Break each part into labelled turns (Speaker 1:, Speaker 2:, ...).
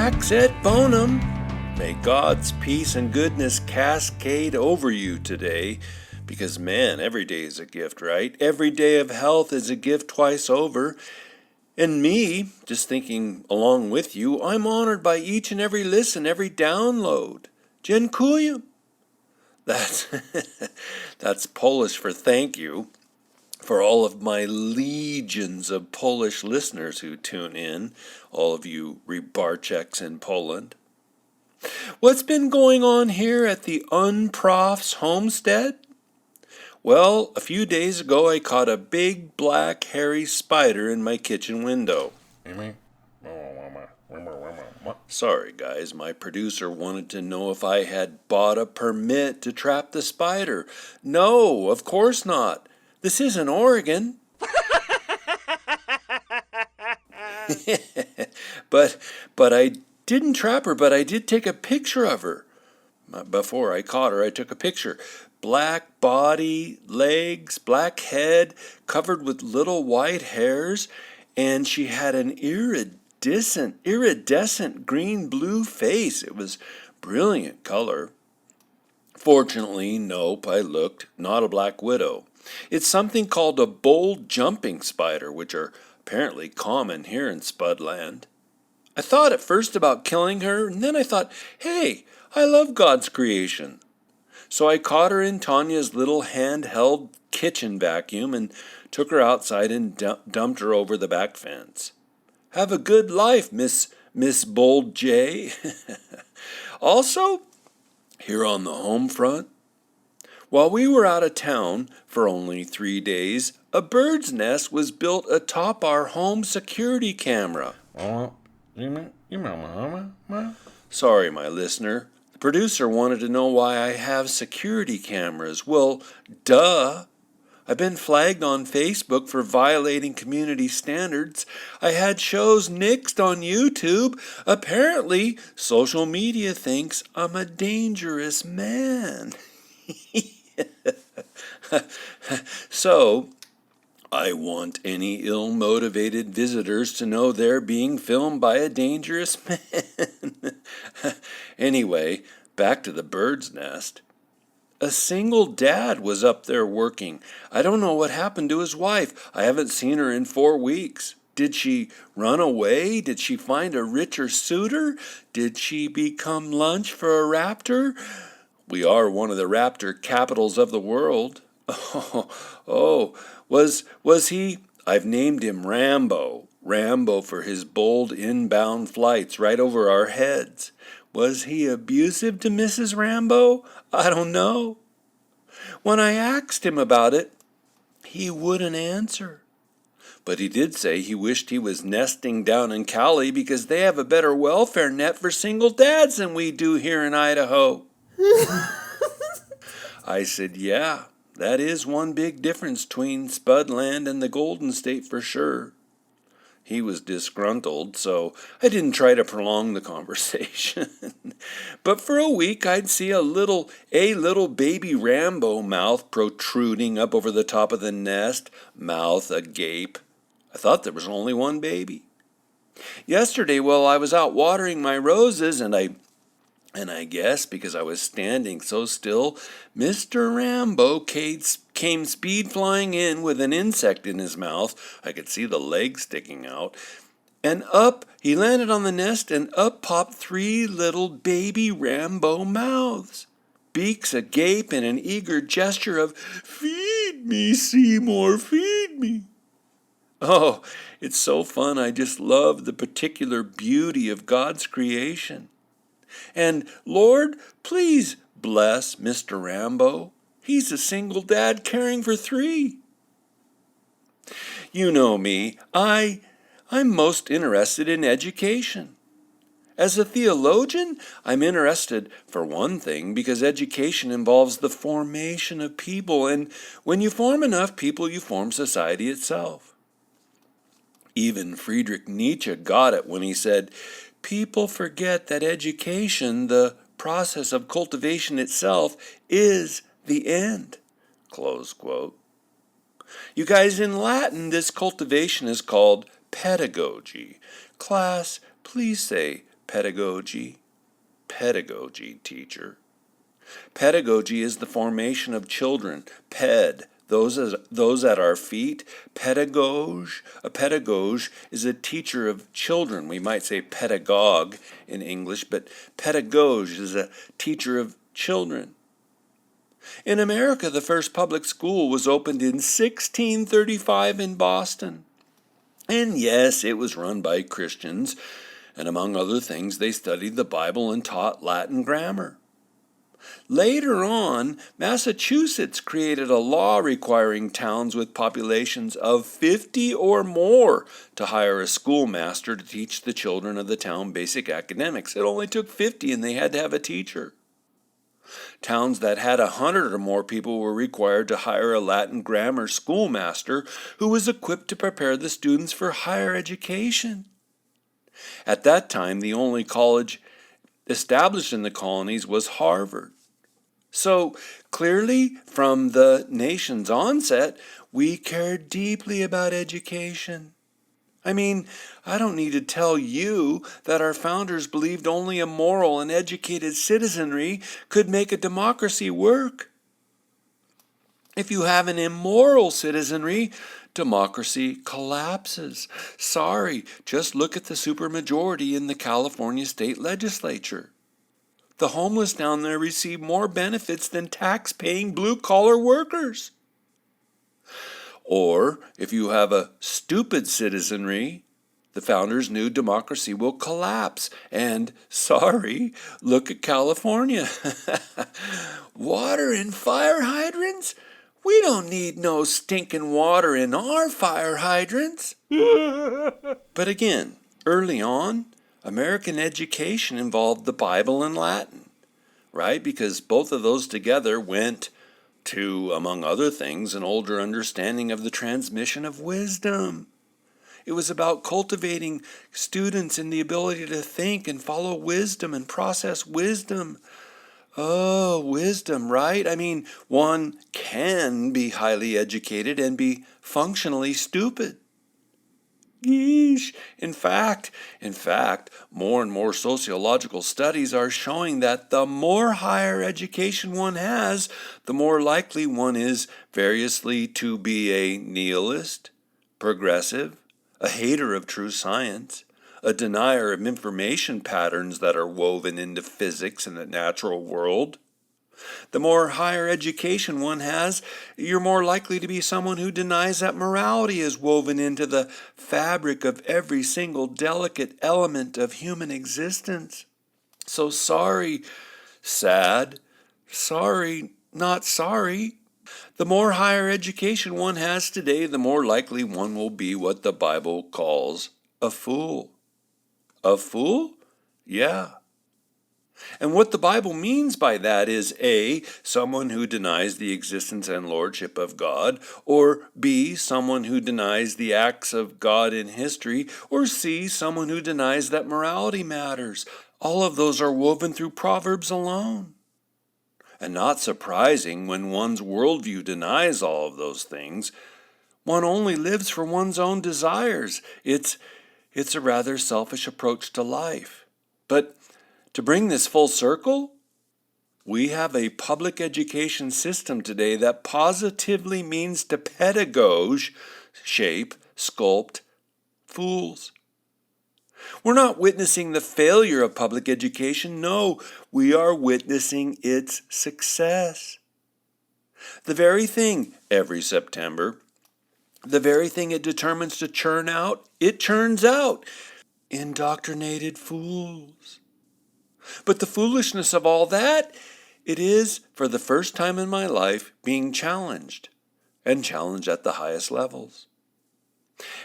Speaker 1: Pax et bonum. May God's peace and goodness cascade over you today, because man, every day is a gift, right? Every day of health is a gift twice over. And me, just thinking along with you, I'm honored by each and every listen, every download. Dziękuję. That's Polish for thank you, for all of my legions of Polish listeners who tune in, all of you Rybarczyks in Poland. What's been going on here at the Unprof's homestead? Well, a few days ago I caught a big black hairy spider in my kitchen window. Sorry guys, my producer wanted to know if I had bought a permit to trap the spider. No, of course not. This isn't Oregon. But I didn't trap her, but I did take a picture of her. Before I caught her, I took a picture. Black body, legs, black head, covered with little white hairs, and she had an iridescent green-blue face. It was brilliant color. Fortunately, nope, I looked, not a black widow. It's something called a bold jumping spider, which are apparently common here in Spudland. I thought at first about killing her, and then I thought, hey, I love God's creation. So I caught her in Tanya's little handheld kitchen vacuum and took her outside and dumped her over the back fence. Have a good life, Miss Bold J. Also, here on the home front, while we were out of town for only 3 days, a bird's nest was built atop our home security camera. Sorry, my listener. The producer wanted to know why I have security cameras. Well, duh. I've been flagged on Facebook for violating community standards. I had shows nixed on YouTube. Apparently, social media thinks I'm a dangerous man. So, I want any ill-motivated visitors to know they're being filmed by a dangerous man. Anyway, back to the bird's nest. A single dad was up there working. I don't know what happened to his wife. I haven't seen her in 4 weeks. Did she run away? Did she find a richer suitor? Did she become lunch for a raptor? We are one of the raptor capitals of the world. Was he? I've named him Rambo. Rambo for his bold inbound flights right over our heads. Was he abusive to Mrs. Rambo? I don't know. When I asked him about it, he wouldn't answer. But he did say he wished he was nesting down in Cali because they have a better welfare net for single dads than we do here in Idaho. I said, yeah, that is one big difference between Spudland and the Golden State for sure. He was disgruntled, so I didn't try to prolong the conversation. But for a week, I'd see a little baby Rambo mouth protruding up over the top of the nest, mouth agape. I thought there was only one baby. Yesterday, while I was out watering my roses, and I guess because I was standing so still, Mr. Rambo came speed flying in with an insect in his mouth. I could see the legs sticking out. And up, he landed on the nest, and up popped 3 little baby Rambo mouths. Beaks agape in an eager gesture of, feed me, Seymour, feed me. Oh, it's so fun. I just love the particular beauty of God's creation. And, Lord, please bless Mr. Rambo. He's a single dad caring for 3. You know me. I'm most interested in education. As a theologian, I'm interested, for one thing, because education involves the formation of people, and when you form enough people, you form society itself. Even Friedrich Nietzsche got it when he said, people forget that education, the process of cultivation itself, is the end. Close quote. You guys, in Latin, this cultivation is called pedagogy. Class, please say Pedagogy. Pedagogy, teacher. Pedagogy is the formation of children. Those at our feet. Pedagogue. A pedagogue is a teacher of children. We might say pedagogue in English, but pedagogue is a teacher of children. In America, the first public school was opened in 1635 in Boston. And yes, it was run by Christians, and among other things, they studied the Bible and taught Latin grammar. Later on, Massachusetts created a law requiring towns with populations of 50 or more to hire a schoolmaster to teach the children of the town basic academics. It only took 50 and they had to have a teacher. Towns that had 100 or more people were required to hire a Latin grammar schoolmaster who was equipped to prepare the students for higher education. At that time, the only college established in the colonies was Harvard. So clearly, from the nation's onset, we cared deeply about education. I mean, I don't need to tell you that our founders believed only a moral and educated citizenry could make a democracy work. If you have an immoral citizenry, democracy collapses. Sorry, just look at the supermajority in the California state legislature. The homeless down there receive more benefits than tax-paying blue-collar workers. Or, if you have a stupid citizenry, the founders knew democracy will collapse. And, sorry, look at California. Water in fire hydrants? We don't need no stinking water in our fire hydrants. But again, early on, American education involved the Bible and Latin, right? Because both of those together went to, among other things, an older understanding of the transmission of wisdom. It was about cultivating students in the ability to think and follow wisdom and process wisdom. Oh, wisdom, right? I mean, one can be highly educated and be functionally stupid. Yeesh. In fact, more and more sociological studies are showing that the more higher education one has, the more likely one is variously to be a nihilist, progressive, a hater of true science, a denier of information patterns that are woven into physics and the natural world. The more higher education one has, you're more likely to be someone who denies that morality is woven into the fabric of every single delicate element of human existence. So sorry, sad, sorry, not sorry. The more higher education one has today, the more likely one will be what the Bible calls a fool. A fool? Yeah. And what the Bible means by that is A, someone who denies the existence and lordship of God, or B, someone who denies the acts of God in history, or C, someone who denies that morality matters. All of those are woven through Proverbs alone. And not surprising, when one's worldview denies all of those things, one only lives for one's own desires. It's a rather selfish approach to life. But to bring this full circle, we have a public education system today that positively means to pedagogue, shape, sculpt fools. We're not witnessing the failure of public education. No, we are witnessing its success. The very thing, every September, the very thing it determines to churn out, it churns out. Indoctrinated fools. But the foolishness of all that, it is, for the first time in my life, being challenged, and challenged at the highest levels.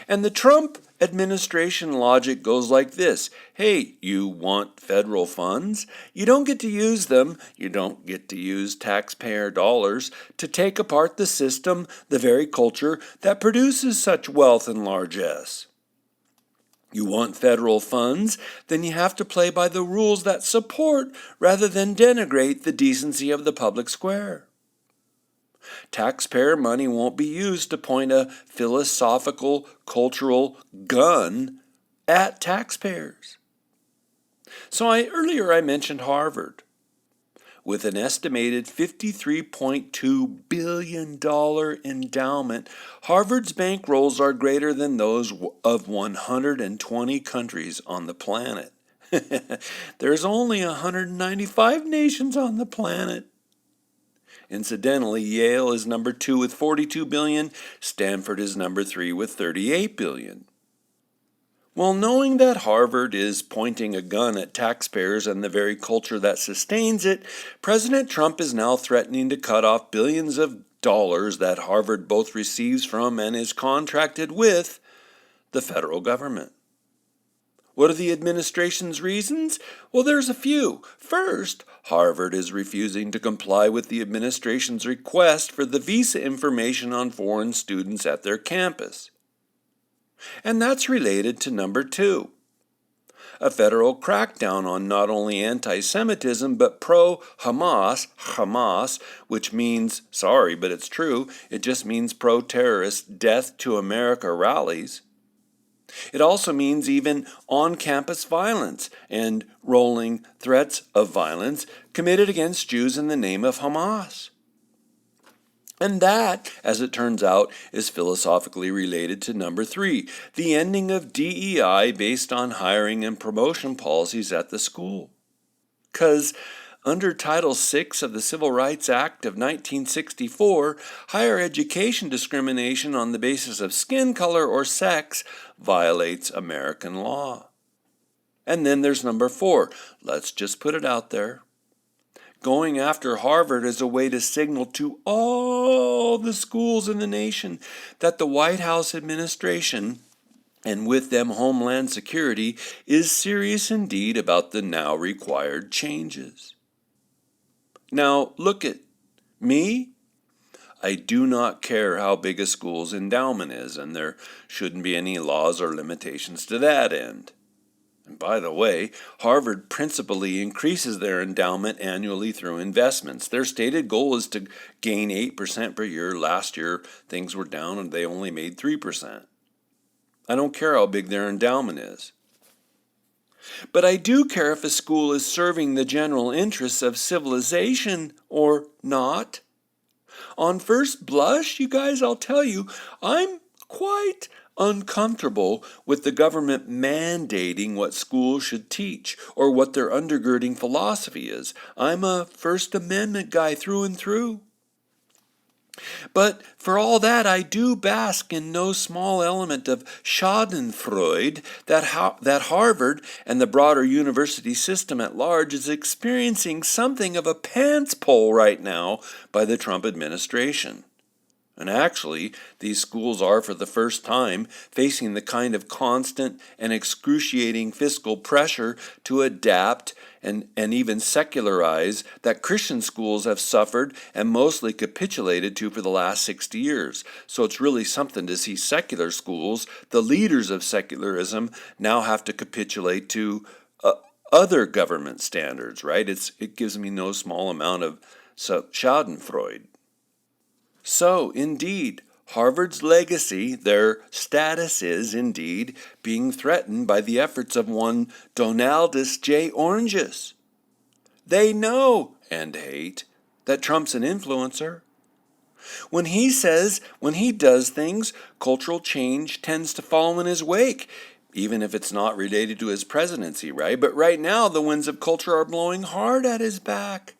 Speaker 1: And the Trump administration logic goes like this. Hey, you want federal funds? You don't get to use them. You don't get to use taxpayer dollars to take apart the system, the very culture that produces such wealth and largesse. You want federal funds? Then you have to play by the rules that support rather than denigrate the decency of the public square. Taxpayer money won't be used to point a philosophical, cultural gun at taxpayers. So earlier I mentioned Harvard. With an estimated $53.2 billion endowment, Harvard's bankrolls are greater than those of 120 countries on the planet. There's only 195 nations on the planet. Incidentally, Yale is number 2 with 42 billion, Stanford is number 3 with 38 billion. Well, knowing that Harvard is pointing a gun at taxpayers and the very culture that sustains it, President Trump is now threatening to cut off billions of dollars that Harvard both receives from and is contracted with the federal government. What are the administration's reasons? Well, there's a few. First, Harvard is refusing to comply with the administration's request for the visa information on foreign students at their campus. And that's related to number 2, a federal crackdown on not only anti-Semitism but pro-Hamas, which means, sorry, but it's true, it just means pro-terrorist death to America rallies. It also means even on-campus violence and rolling threats of violence committed against Jews in the name of Hamas. And that, as it turns out, is philosophically related to number 3, the ending of DEI based on hiring and promotion policies at the school. Because under Title VI of the Civil Rights Act of 1964, higher education discrimination on the basis of skin color or sex violates American law. And then there's number 4. Let's just put it out there. Going after Harvard is a way to signal to all the schools in the nation that the White House administration, and with them Homeland Security, is serious indeed about the now required changes. Now, look at me. I do not care how big a school's endowment is, and there shouldn't be any laws or limitations to that end. And by the way, Harvard principally increases their endowment annually through investments. Their stated goal is to gain 8% per year. Last year, things were down and they only made 3%. I don't care how big their endowment is. But I do care if a school is serving the general interests of civilization or not. On first blush, you guys, I'll tell you, I'm quite uncomfortable with the government mandating what schools should teach or what their undergirding philosophy is. I'm a First Amendment guy through and through. But for all that, I do bask in no small element of Schadenfreude that Harvard and the broader university system at large is experiencing something of a pants pull right now by the Trump administration. And actually, these schools are, for the first time, facing the kind of constant and excruciating fiscal pressure to adapt and even secularize that Christian schools have suffered and mostly capitulated to for the last 60 years. So it's really something to see secular schools, the leaders of secularism, now have to capitulate to other government standards, right? It gives me no small amount of Schadenfreude. So, indeed, Harvard's legacy, their status is, indeed, being threatened by the efforts of one Donaldus J. Oranges. They know, and hate, that Trump's an influencer. When he does things, cultural change tends to follow in his wake, even if it's not related to his presidency, right? But right now, the winds of culture are blowing hard at his back.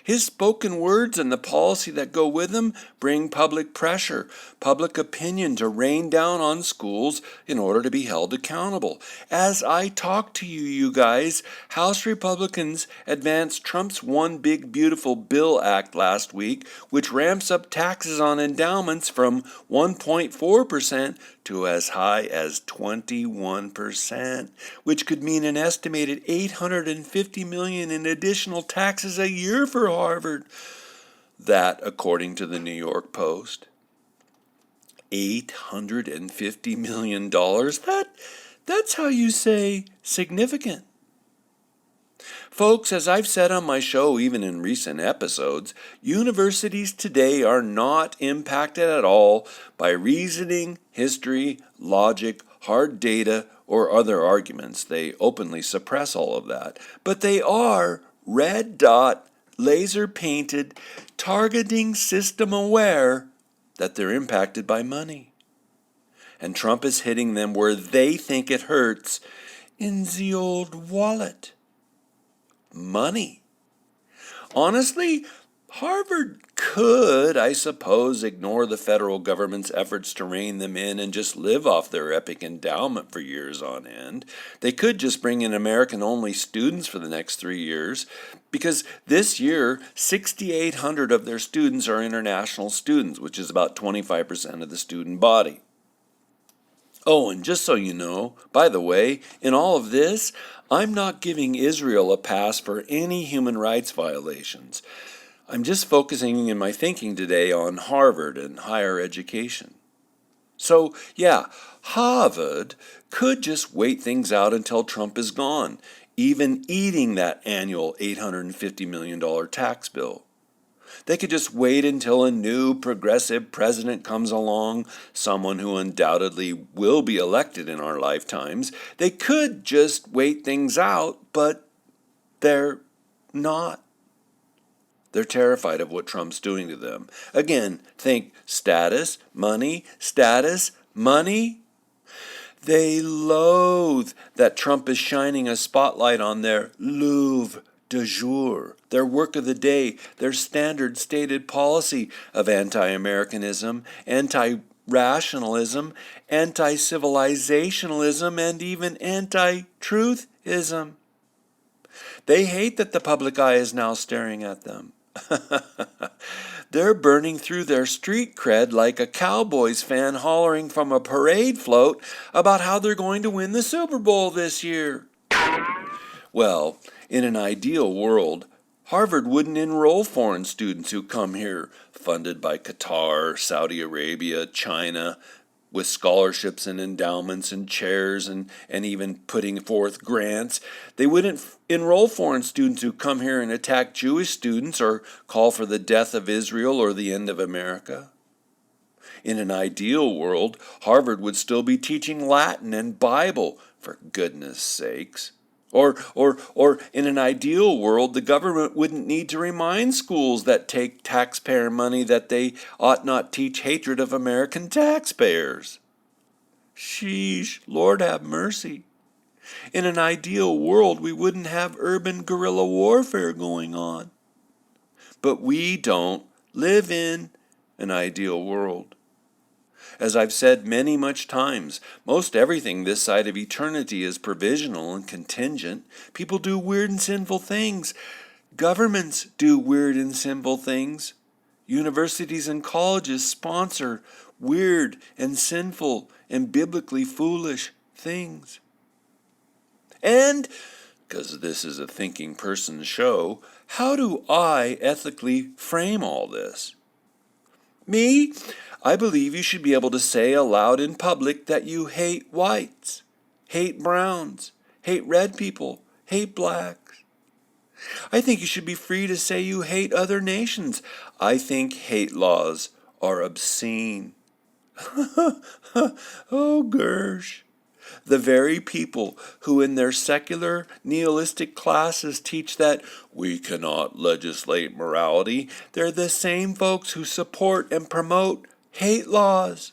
Speaker 1: His spoken words and the policy that go with them bring public pressure, public opinion to rain down on schools in order to be held accountable. As I talk to you guys, House Republicans advanced Trump's One Big Beautiful Bill Act last week, which ramps up taxes on endowments from 1.4% to as high as 21%, which could mean an estimated $850 million in additional taxes a year for Harvard. That, according to the New York Post. $850 million? That's how you say significant. Folks, as I've said on my show, even in recent episodes, universities today are not impacted at all by reasoning, history, logic, hard data, or other arguments. They openly suppress all of that. But they are red dot, laser painted, targeting system aware that they're impacted by money. And Trump is hitting them where they think it hurts, in the old wallet. Money. Honestly, Harvard could, I suppose, ignore the federal government's efforts to rein them in and just live off their epic endowment for years on end. They could just bring in American-only students for the next 3 years, because this year, 6,800 of their students are international students, which is about 25% of the student body. Oh, and just so you know, by the way, in all of this, I'm not giving Israel a pass for any human rights violations. I'm just focusing in my thinking today on Harvard and higher education. So, yeah, Harvard could just wait things out until Trump is gone, even eating that annual $850 million tax bill. They could just wait until a new progressive president comes along, someone who undoubtedly will be elected in our lifetimes. They could just wait things out, but they're not. They're terrified of what Trump's doing to them. Again, think status, money, status, money. They loathe that Trump is shining a spotlight on their Louvre du jour, their work of the day, their standard stated policy of anti-Americanism, anti-rationalism, anti-civilizationalism, and even anti-truthism. They hate that the public eye is now staring at them. They're burning through their street cred like a Cowboys fan hollering from a parade float about how they're going to win the Super Bowl this year. Well, in an ideal world, Harvard wouldn't enroll foreign students who come here funded by Qatar, Saudi Arabia, China, with scholarships and endowments and chairs and even putting forth grants. They wouldn't enroll foreign students who come here and attack Jewish students or call for the death of Israel or the end of America. In an ideal world, Harvard would still be teaching Latin and Bible, for goodness sakes. Or in an ideal world, the government wouldn't need to remind schools that take taxpayer money that they ought not teach hatred of American taxpayers. Sheesh, Lord have mercy. In an ideal world, we wouldn't have urban guerrilla warfare going on. But we don't live in an ideal world. As I've said much times, most everything this side of eternity is provisional and contingent. People do weird and sinful things. Governments do weird and sinful things. Universities and colleges sponsor weird and sinful and biblically foolish things. And, because this is a thinking person's show, how do I ethically frame all this? Me? I believe you should be able to say aloud in public that you hate whites, hate browns, hate red people, hate blacks. I think you should be free to say you hate other nations. I think hate laws are obscene. Oh, Gersh. The very people who in their secular nihilistic classes teach that we cannot legislate morality, they're the same folks who support and promote hate laws.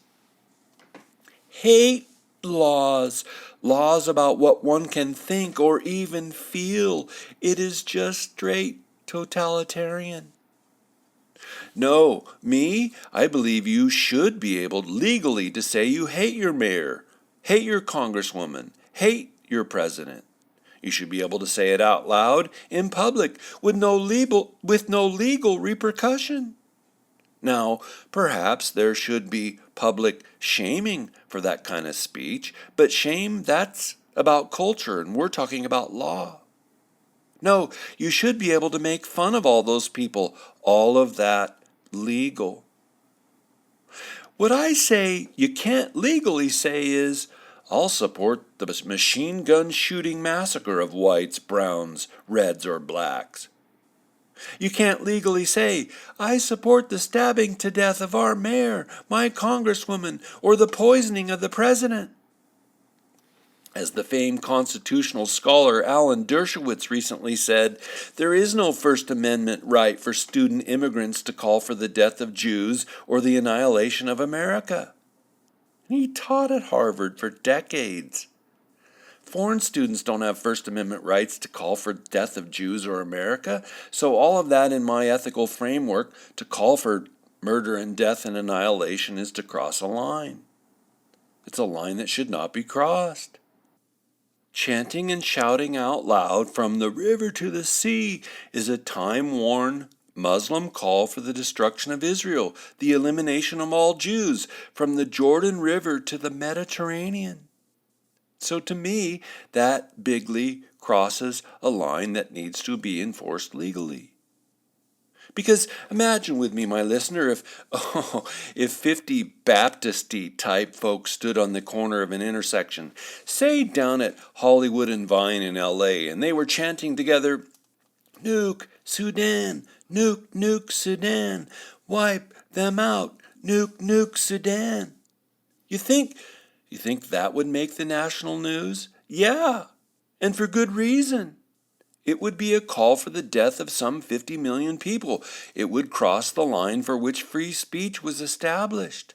Speaker 1: Hate laws. Laws about what one can think or even feel. It is just straight totalitarian. No, me, I believe you should be able legally to say you hate your mayor, hate your congresswoman, hate your president. You should be able to say it out loud in public with no legal repercussion. Now, perhaps there should be public shaming for that kind of speech, but shame, that's about culture, and we're talking about law. No, you should be able to make fun of all those people, all of that legal. What I say you can't legally say is, I'll support the machine gun shooting massacre of whites, browns, reds, or blacks. You can't legally say, I support the stabbing to death of our mayor, my congresswoman, or the poisoning of the president. As the famed constitutional scholar Alan Dershowitz recently said, there is no First Amendment right for student immigrants to call for the death of Jews or the annihilation of America. And he taught at Harvard for decades. Foreign students don't have First Amendment rights to call for the death of Jews or America, so all of that in my ethical framework to call for murder and death and annihilation is to cross a line. It's a line that should not be crossed. Chanting and shouting out loud from the river to the sea is a time-worn Muslim call for the destruction of Israel, the elimination of all Jews, from the Jordan River to the Mediterranean. So to me, that bigly crosses a line that needs to be enforced legally. Because imagine with me, my listener, if 50 Baptist-y type folks stood on the corner of an intersection, say down at Hollywood and Vine in LA, and they were chanting together, "Nuke Sudan, nuke, nuke Sudan, wipe them out, nuke, nuke Sudan." You think that would make the national news? Yeah, and for good reason. It would be a call for the death of some 50 million people. It would cross the line for which free speech was established.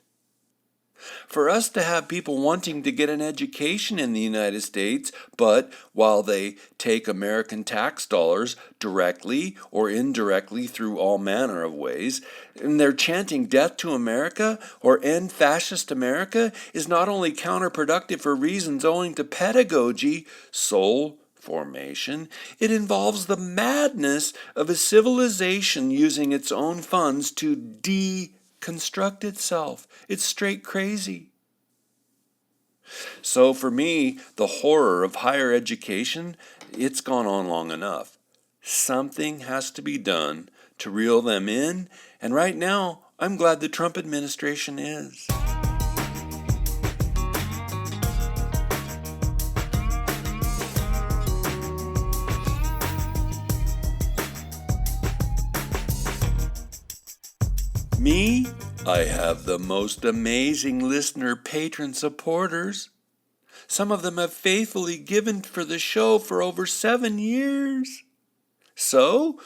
Speaker 1: For us to have people wanting to get an education in the United States, but while they take American tax dollars directly or indirectly through all manner of ways, and they're chanting death to America or end fascist America, is not only counterproductive for reasons owing to pedagogy, soul formation, it involves the madness of a civilization using its own funds to deconstruct itself. It's straight crazy. So for me, the horror of higher education, it's gone on long enough. Something has to be done to reel them in, and right now, I'm glad the Trump administration is. Me? I have the most amazing listener patron supporters. Some of them have faithfully given for the show for over 7 years. So,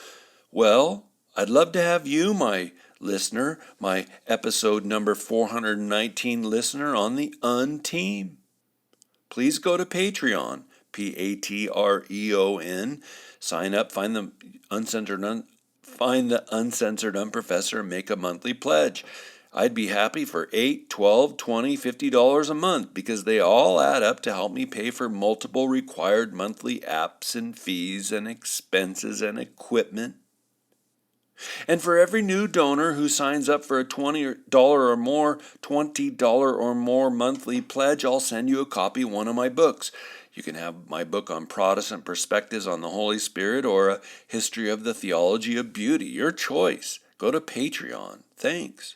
Speaker 1: well, I'd love to have you, my listener, my episode number 419 listener on the Un-Team. Please go to Patreon, Patreon, sign up, find the Uncensored Unprofessor, and make a monthly pledge. I'd be happy for $8, $12, $20, $50 a month because they all add up to help me pay for multiple required monthly apps and fees and expenses and equipment. And for every new donor who signs up for a $20 or more monthly pledge, I'll send you a copy of one of my books. You can have my book on Protestant Perspectives on the Holy Spirit or a History of the Theology of Beauty. Your choice. Go to Patreon. Thanks.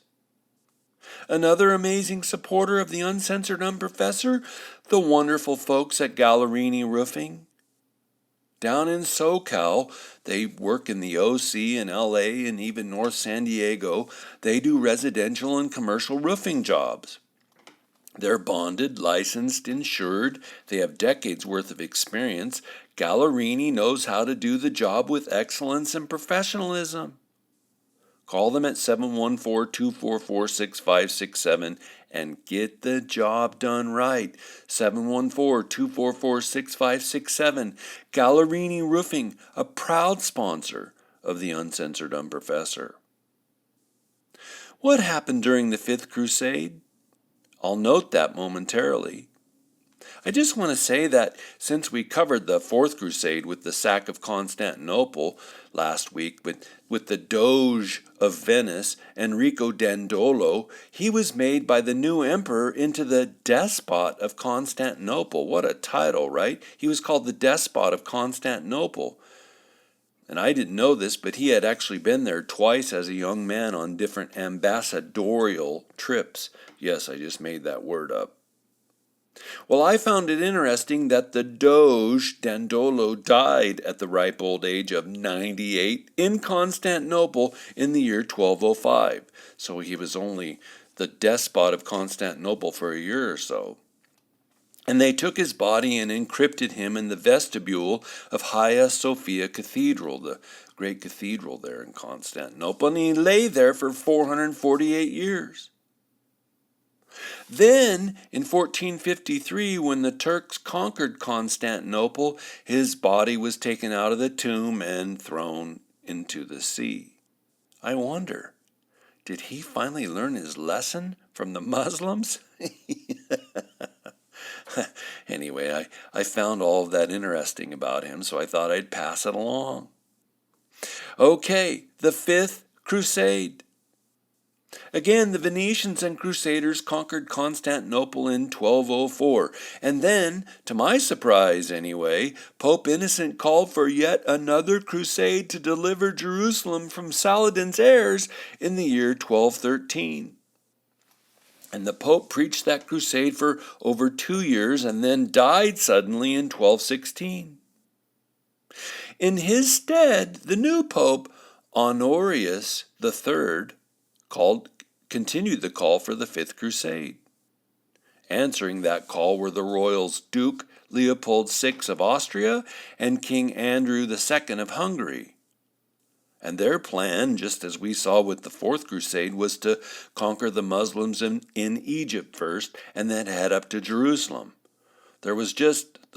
Speaker 1: Another amazing supporter of the Uncensored Unprofessor, the wonderful folks at Gallerini Roofing. Down in SoCal, they work in the OC and LA and even North San Diego. They do residential and commercial roofing jobs. They're bonded, licensed, insured. They have decades worth of experience. Gallerini knows how to do the job with excellence and professionalism. Call them at 714-244-6567 and get the job done right. 714-244-6567. Gallerini Roofing, a proud sponsor of the Uncensored Unprofessor. What happened during the Fifth Crusade? I'll note that momentarily. I just want to say that since we covered the Fourth Crusade with the sack of Constantinople last week with the Doge of Venice, Enrico Dandolo, he was made by the new emperor into the Despot of Constantinople. What a title, right? He was called the Despot of Constantinople. And I didn't know this, but he had actually been there twice as a young man on different ambassadorial trips. Yes, I just made that word up. Well, I found it interesting that the Doge Dandolo died at the ripe old age of 98 in Constantinople in the year 1205. So he was only the despot of Constantinople for a year or so. And they took his body and encrypted him in the vestibule of Hagia Sophia Cathedral, the great cathedral there in Constantinople, and he lay there for 448 years. Then, in 1453, when the Turks conquered Constantinople, his body was taken out of the tomb and thrown into the sea. I wonder, did he finally learn his lesson from the Muslims? Anyway, I found all of that interesting about him, so I thought I'd pass it along. Okay, the Fifth Crusade. Again, the Venetians and Crusaders conquered Constantinople in 1204, and then, to my surprise anyway, Pope Innocent called for yet another crusade to deliver Jerusalem from Saladin's heirs in the year 1213. And the Pope preached that crusade for over 2 years and then died suddenly in 1216. In his stead, the new Pope, Honorius III, continued the call for the Fifth Crusade. Answering that call were the royals Duke Leopold VI of Austria and King Andrew II of Hungary. And their plan, just as we saw with the Fourth Crusade, was to conquer the Muslims in Egypt first and then head up to Jerusalem. The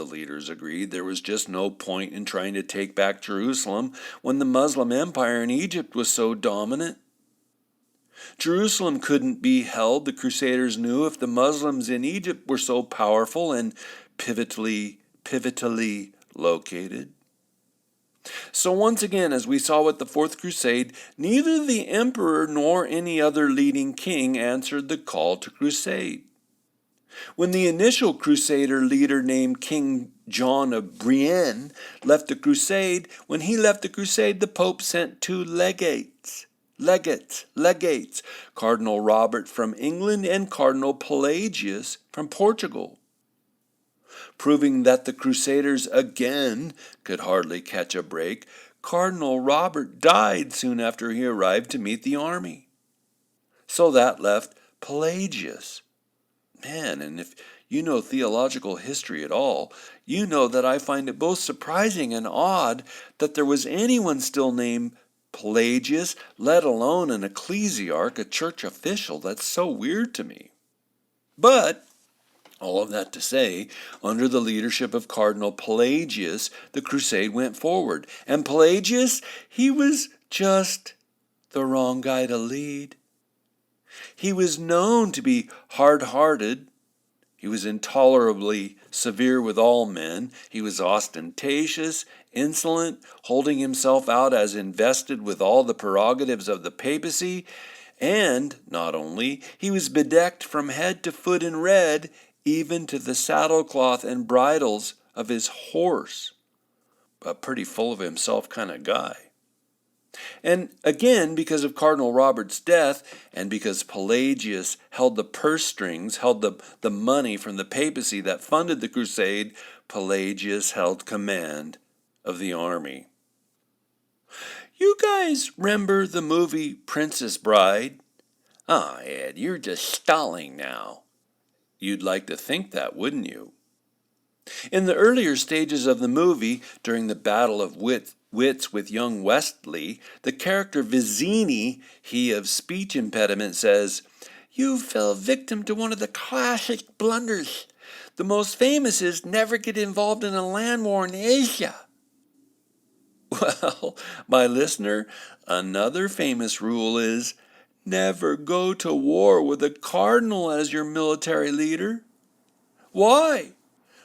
Speaker 1: leaders agreed, there was just no point in trying to take back Jerusalem when the Muslim Empire in Egypt was so dominant. Jerusalem couldn't be held, the Crusaders knew, if the Muslims in Egypt were so powerful and pivotally located. So once again, as we saw with the Fourth Crusade, neither the emperor nor any other leading king answered the call to crusade. When the initial Crusader leader named King John of Brienne left the crusade, the Pope sent 2 legates, Cardinal Robert from England and Cardinal Pelagius from Portugal. Proving that the Crusaders again could hardly catch a break, Cardinal Robert died soon after he arrived to meet the army. So that left Pelagius. Man, and if you know theological history at all, you know that I find it both surprising and odd that there was anyone still named Pelagius, let alone an ecclesiarch, a church official. That's so weird to me. But all of that to say, under the leadership of Cardinal Pelagius, the crusade went forward. And Pelagius, he was just the wrong guy to lead. He was known to be hard-hearted. He was intolerably severe with all men. He was ostentatious, insolent, holding himself out as invested with all the prerogatives of the papacy. And, not only, he was bedecked from head to foot in red, even to the saddlecloth and bridles of his horse. A pretty full of himself kind of guy. And again, because of Cardinal Robert's death, and because Pelagius held the purse strings, held the money from the papacy that funded the crusade, Pelagius held command of the army. You guys remember the movie Princess Bride? Ah, Ed, you're just stalling now. You'd like to think that, wouldn't you? In the earlier stages of the movie, during the battle of wits with young Westley, the character Vizzini, he of speech impediment, says, "You fell victim to one of the classic blunders. The most famous is never get involved in a land war in Asia." Well, my listener, another famous rule is never go to war with a cardinal as your military leader. Why?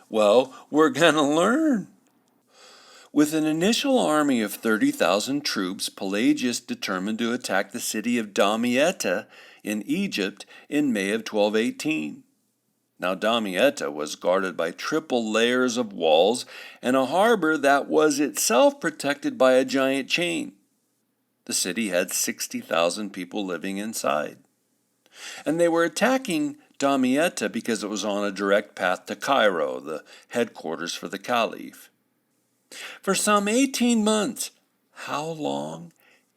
Speaker 1: Well, we're going to learn. With an initial army of 30,000 troops, Pelagius determined to attack the city of Damietta in Egypt in May of 1218. Now Damietta was guarded by triple layers of walls and a harbor that was itself protected by a giant chain. The city had 60,000 people living inside. And they were attacking Damietta because it was on a direct path to Cairo, the headquarters for the Caliph. For some 18 months, how long?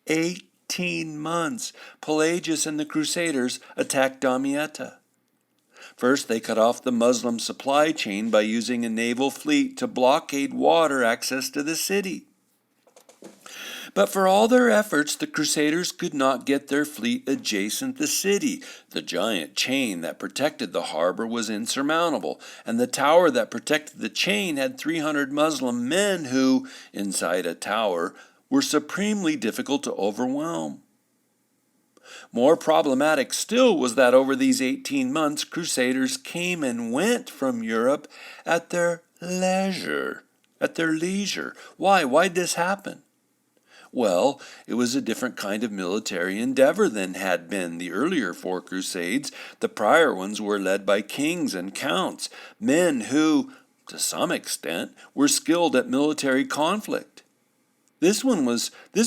Speaker 1: 18 months, Pelagius and the Crusaders attacked Damietta. First, they cut off the Muslim supply chain by using a naval fleet to blockade water access to the city. But for all their efforts, the Crusaders could not get their fleet adjacent the city. The giant chain that protected the harbor was insurmountable, and the tower that protected the chain had 300 Muslim men who, inside a tower, were supremely difficult to overwhelm. More problematic still was that over these 18 months, Crusaders came and went from Europe at their leisure. Why? Why'd this happen? Well, it was a different kind of military endeavor than had been the earlier 4 Crusades. The prior ones were led by kings and counts, men who, to some extent, were skilled at military conflict. This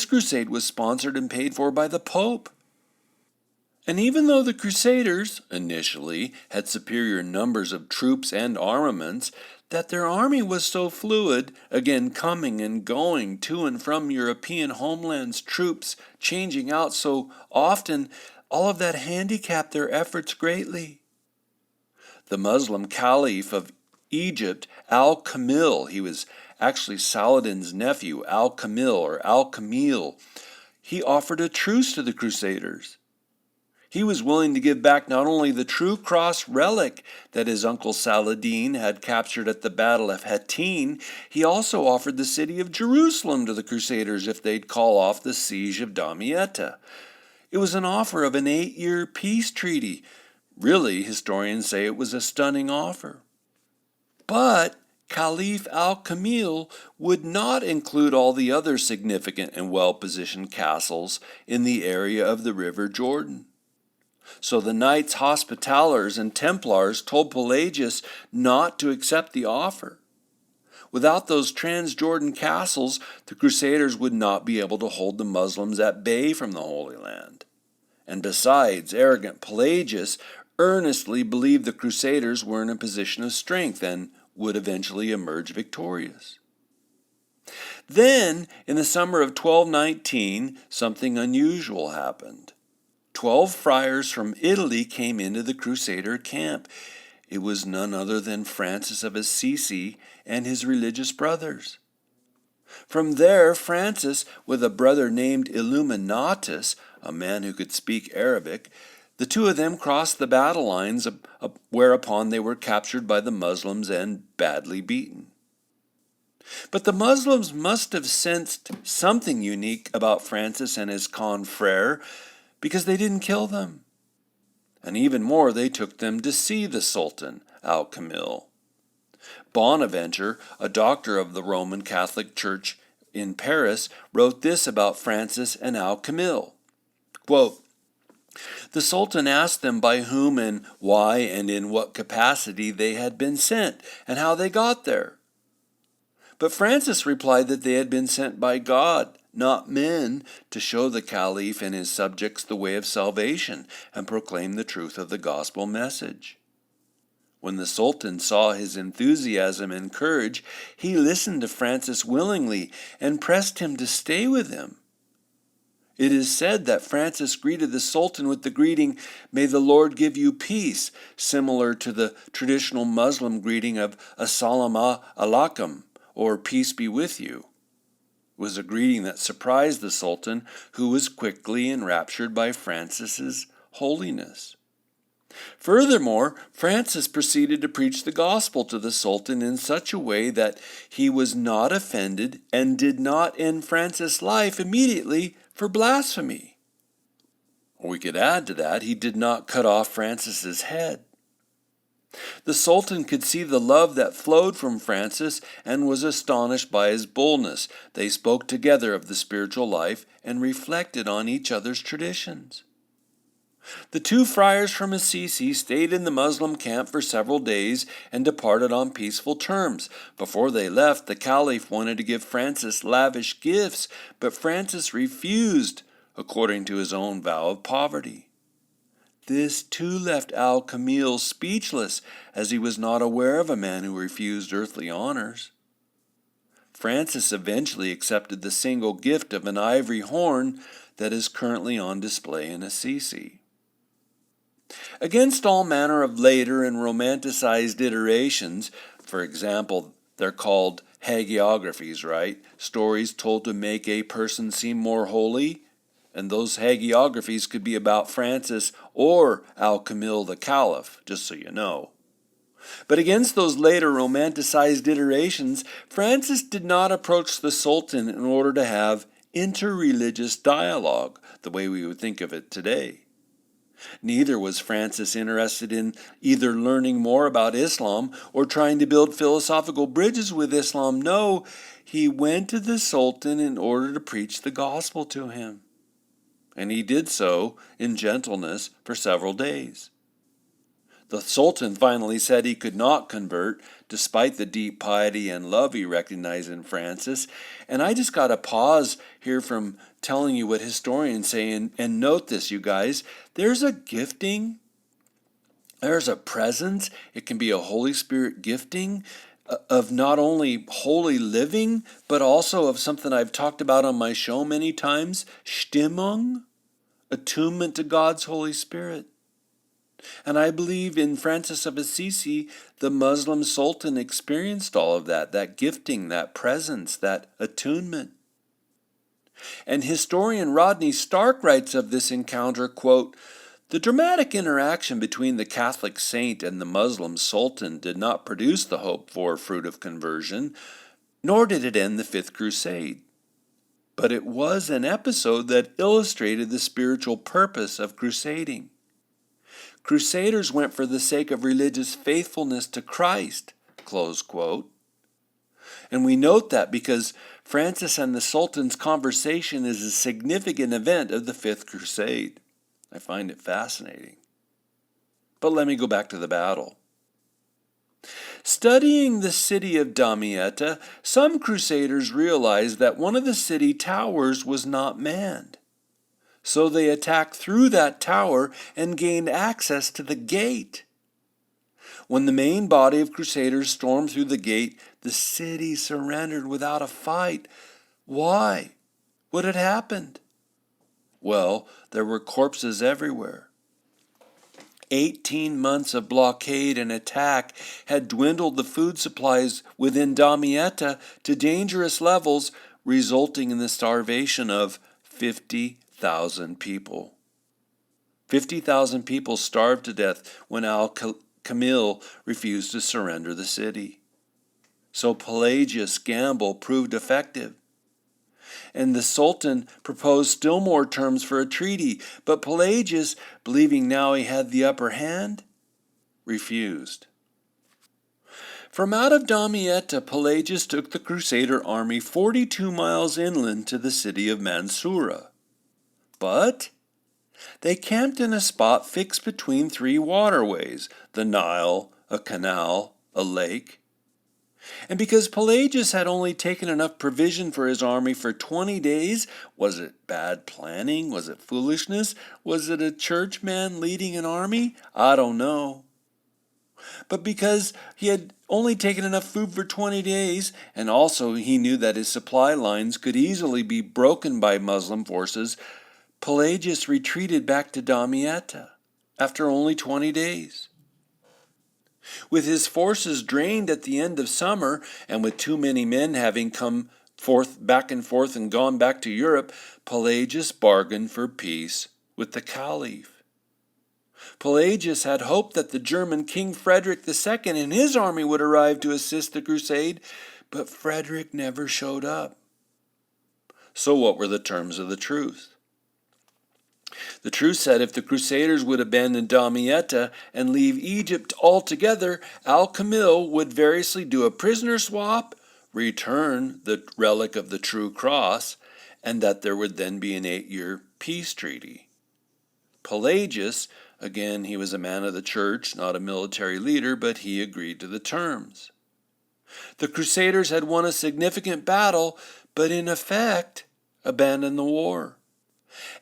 Speaker 1: crusade was sponsored and paid for by the Pope. And even though the Crusaders, initially, had superior numbers of troops and armaments, that their army was so fluid, again coming and going to and from European homelands, troops changing out so often, all of that handicapped their efforts greatly. The Muslim Caliph of Egypt, Al-Kamil, he was actually Saladin's nephew, Al-Kamil or Al-Kamil, he offered a truce to the Crusaders. He was willing to give back not only the true cross relic that his uncle Saladin had captured at the Battle of Hattin, he also offered the city of Jerusalem to the Crusaders if they'd call off the siege of Damietta. It was an offer of an 8-year peace treaty. Really, historians say it was a stunning offer. But Caliph Al-Kamil would not include all the other significant and well-positioned castles in the area of the River Jordan. So the Knights Hospitallers and Templars told Pelagius not to accept the offer. Without those Transjordan castles, the Crusaders would not be able to hold the Muslims at bay from the Holy Land. And besides, arrogant Pelagius earnestly believed the Crusaders were in a position of strength and would eventually emerge victorious. Then, in the summer of 1219, something unusual happened. 12 friars from Italy came into the Crusader camp. It was none other than Francis of Assisi and his religious brothers. From there, Francis, with a brother named Illuminatus, a man who could speak Arabic, the two of them crossed the battle lines, whereupon they were captured by the Muslims and badly beaten. But the Muslims must have sensed something unique about Francis and his confrere, because they didn't kill them. And even more, they took them to see the Sultan, Al-Kamil. Bonaventure, a doctor of the Roman Catholic Church in Paris, wrote this about Francis and Al-Kamil. Quote, "The Sultan asked them by whom and why and in what capacity they had been sent, and how they got there. But Francis replied that they had been sent by God, not men, to show the Caliph and his subjects the way of salvation and proclaim the truth of the gospel message. When the Sultan saw his enthusiasm and courage, he listened to Francis willingly and pressed him to stay with him. It is said that Francis greeted the Sultan with the greeting, 'May the Lord give you peace,' similar to the traditional Muslim greeting of 'Assalamu alaikum,' or 'Peace be with you.' It was a greeting that surprised the Sultan, who was quickly enraptured by Francis's holiness. Furthermore, Francis proceeded to preach the gospel to the Sultan in such a way that he was not offended and did not end Francis' life immediately for blasphemy. Or we could add to that, he did not cut off Francis's head. The Sultan could see the love that flowed from Francis and was astonished by his boldness. They spoke together of the spiritual life and reflected on each other's traditions. The two friars from Assisi stayed in the Muslim camp for several days and departed on peaceful terms. Before they left, the Caliph wanted to give Francis lavish gifts, but Francis refused, according to his own vow of poverty. This too left Al-Kamil speechless, as he was not aware of a man who refused earthly honors. Francis eventually accepted the single gift of an ivory horn that is currently on display in Assisi. Against all manner of later and romanticized iterations, for example, they're called hagiographies, right? Stories told to make a person seem more holy. And those hagiographies could be about Francis or Al-Kamil the Caliph, just so you know. But against those later romanticized iterations, Francis did not approach the Sultan in order to have interreligious dialogue, the way we would think of it today. Neither was Francis interested in either learning more about Islam or trying to build philosophical bridges with Islam. No, he went to the Sultan in order to preach the gospel to him. And he did so in gentleness for several days. The Sultan finally said he could not convert, despite the deep piety and love he recognized in Francis. And I just got to pause here from telling you what historians say, and note this, you guys. There's a gifting, there's a presence. It can be a Holy Spirit gifting of not only holy living, but also of something I've talked about on my show many times, Stimmung, attunement to God's Holy Spirit. And I believe in Francis of Assisi, the Muslim Sultan experienced all of that gifting, that presence, that attunement. And historian Rodney Stark writes of this encounter, quote, "The dramatic interaction between the Catholic saint and the Muslim Sultan did not produce the hoped-for fruit of conversion, nor did it end the Fifth Crusade. But it was an episode that illustrated the spiritual purpose of crusading. Crusaders went for the sake of religious faithfulness to Christ," close quote. And we note that because Francis and the Sultan's conversation is a significant event of the Fifth Crusade. I find it fascinating. But let me go back to the battle. Studying the city of Damietta, some Crusaders realized that one of the city towers was not manned. So they attacked through that tower and gained access to the gate. When the main body of Crusaders stormed through the gate, the city surrendered without a fight. Why? What had happened? Well, there were corpses everywhere. 18 months of blockade and attack had dwindled the food supplies within Damietta to dangerous levels, resulting in the starvation of 50,000 people. 50,000 people starved to death when Al-Kamil refused to surrender the city. So Pelagius' gamble proved effective. And the Sultan proposed still more terms for a treaty, but Pelagius, believing now he had the upper hand, refused. From out of Damietta, Pelagius took the Crusader army 42 miles inland to the city of Mansoura. But they camped in a spot fixed between three waterways, the Nile, a canal, a lake. And because Pelagius had only taken enough provision for his army for 20 days, was it bad planning? Was it foolishness? Was it a churchman leading an army? I don't know. But because he had only taken enough food for 20 days, and also he knew that his supply lines could easily be broken by Muslim forces, Pelagius retreated back to Damietta after only 20 days. With his forces drained at the end of summer, and with too many men having come back and forth and gone back to Europe, Pelagius bargained for peace with the Caliph. Pelagius had hoped that the German King Frederick II and his army would arrive to assist the crusade, but Frederick never showed up. So what were the terms of the truce? The truce said if the Crusaders would abandon Damietta and leave Egypt altogether, Al-Kamil would variously do a prisoner swap, return the relic of the true cross, and that there would then be an 8-year peace treaty. Pelagius, again, he was a man of the church, not a military leader, but he agreed to the terms. The Crusaders had won a significant battle, but in effect abandoned the war.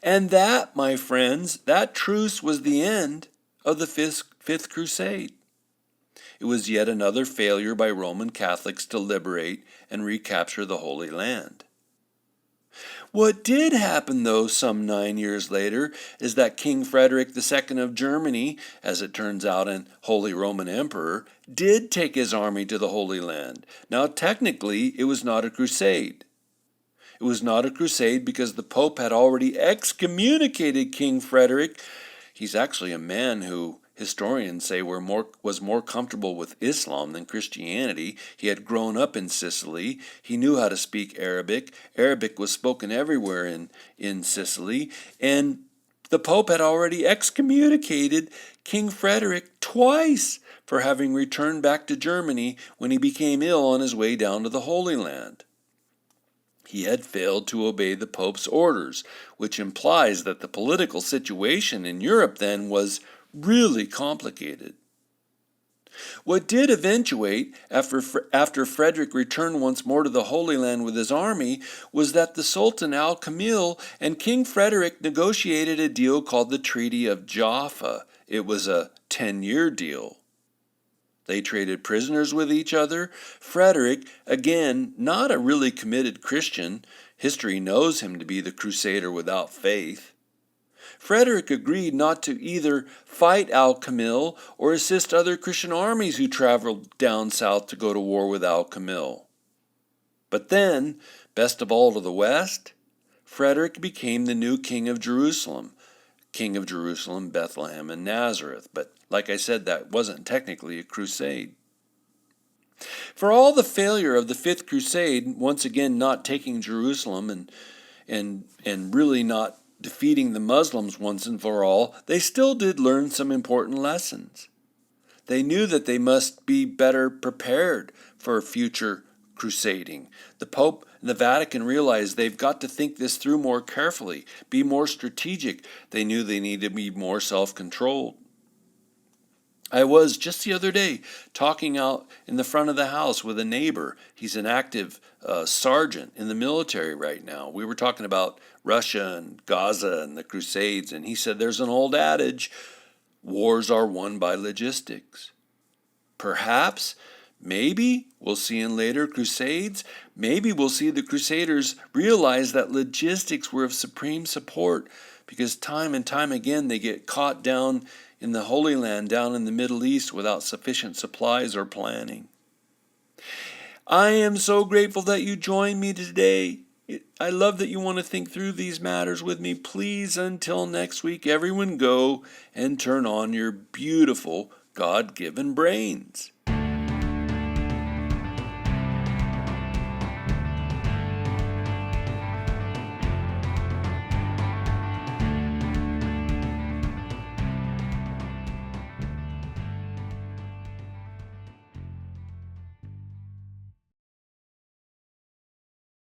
Speaker 1: And that, my friends, that truce was the end of the Fifth Crusade. It was yet another failure by Roman Catholics to liberate and recapture the Holy Land. What did happen, though, some 9 years later, is that King Frederick II of Germany, as it turns out an Holy Roman Emperor, did take his army to the Holy Land. Now, technically, it was not a crusade. It was not a crusade because the Pope had already excommunicated King Frederick. He's actually a man who historians say was more comfortable with Islam than Christianity. He had grown up in Sicily. He knew how to speak Arabic. Arabic was spoken everywhere in Sicily. And the Pope had already excommunicated King Frederick twice for having returned back to Germany when he became ill on his way down to the Holy Land. He had failed to obey the Pope's orders, which implies that the political situation in Europe then was really complicated. What did eventuate, after Frederick returned once more to the Holy Land with his army, was that the Sultan Al-Kamil and King Frederick negotiated a deal called the Treaty of Jaffa. It was a 10-year deal. They traded prisoners with each other. Frederick, again, not a really committed Christian. History knows him to be the crusader without faith. Frederick agreed not to either fight Al-Kamil or assist other Christian armies who traveled down south to go to war with Al-Kamil. But then, best of all to the west, Frederick became the new king of Jerusalem. King of Jerusalem, Bethlehem, and Nazareth. But like I said, that wasn't technically a crusade. For all the failure of the Fifth Crusade, once again not taking Jerusalem and really not defeating the Muslims once and for all, they still did learn some important lessons. They knew that they must be better prepared for future crusading. The Pope and the Vatican realized they've got to think this through more carefully, be more strategic. They knew they needed to be more self-controlled. I was just the other day talking out in the front of the house with a neighbor. He's an active sergeant in the military right now. We were talking about Russia and Gaza and the Crusades, and he said there's an old adage, wars are won by logistics. Perhaps, maybe we'll see in later Crusades, maybe we'll see the Crusaders realize that logistics were of supreme support because time and time again they get caught down in the Holy Land, down in the Middle East without sufficient supplies or planning. I am so grateful that you joined me today. I love that you want to think through these matters with me. Please, until next week, everyone go and turn on your beautiful God-given brains.